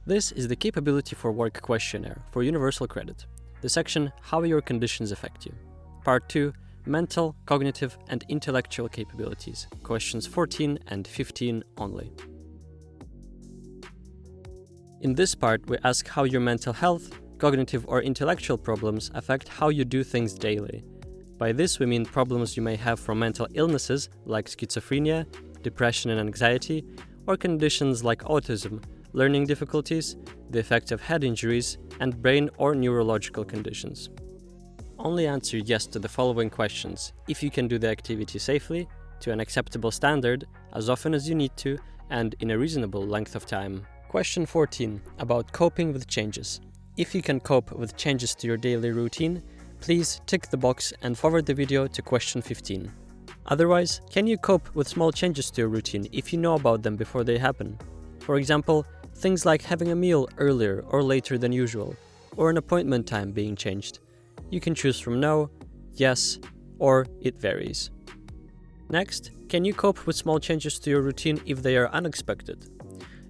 This is the Capability for Work questionnaire for Universal Credit, the section How Your Conditions Affect You. Part 2, Mental, Cognitive and Intellectual Capabilities, questions 14 and 15 only. In this part, we ask how your mental health, cognitive or intellectual problems affect how you do things daily. By this we mean problems you may have from mental illnesses like schizophrenia, depression and anxiety, or conditions like autism, learning difficulties, the effect of head injuries, and brain or neurological conditions. Only answer yes to the following questions if you can do the activity safely, to an acceptable standard, as often as you need to, and in a reasonable length of time. Question 14, about coping with changes. If you can cope with changes to your daily routine, please tick the box and forward the video to question 15. Otherwise, can you cope with small changes to your routine if you know about them before they happen? For example, things like having a meal earlier or later than usual, or an appointment time being changed. You can choose from no, yes, or it varies. Next, can you cope with small changes to your routine if they are unexpected?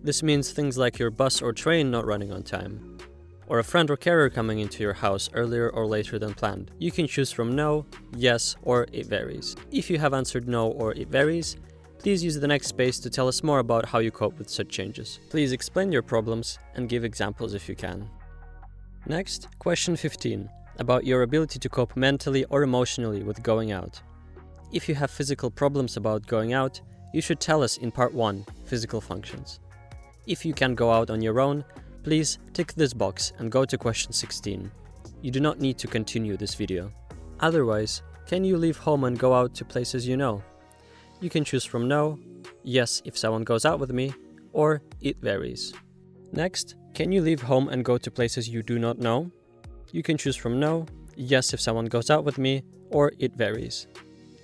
This means things like your bus or train not running on time, or a friend or carer coming into your house earlier or later than planned. You can choose from no, yes, or it varies. If you have answered no or it varies, please use the next space to tell us more about how you cope with such changes. Please explain your problems and give examples if you can. Next, question 15, about your ability to cope mentally or emotionally with going out. If you have physical problems about going out, you should tell us in part 1, physical functions. If you can go out on your own, please tick this box and go to question 16. You do not need to continue this video. Otherwise, can you leave home and go out to places you know? You can choose from no, yes if someone goes out with me, or it varies. Next, can you leave home and go to places you do not know? You can choose from no, yes if someone goes out with me, or it varies.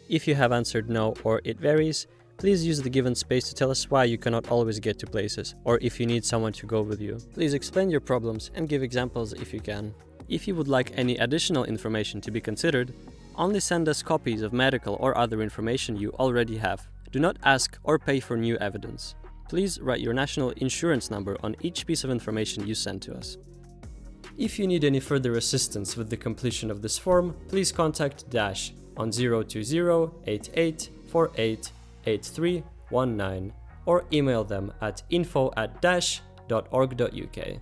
If you have answered no or it varies, please use the given space to tell us why you cannot always get to places, or if you need someone to go with you. Please explain your problems and give examples if you can. If you would like any additional information to be considered, only send us copies of medical or other information you already have. Do not ask or pay for new evidence. Please write your national insurance number on each piece of information you send to us. If you need any further assistance with the completion of this form, please contact Dash on 020-8848-8319 or email them at info@dash.org.uk.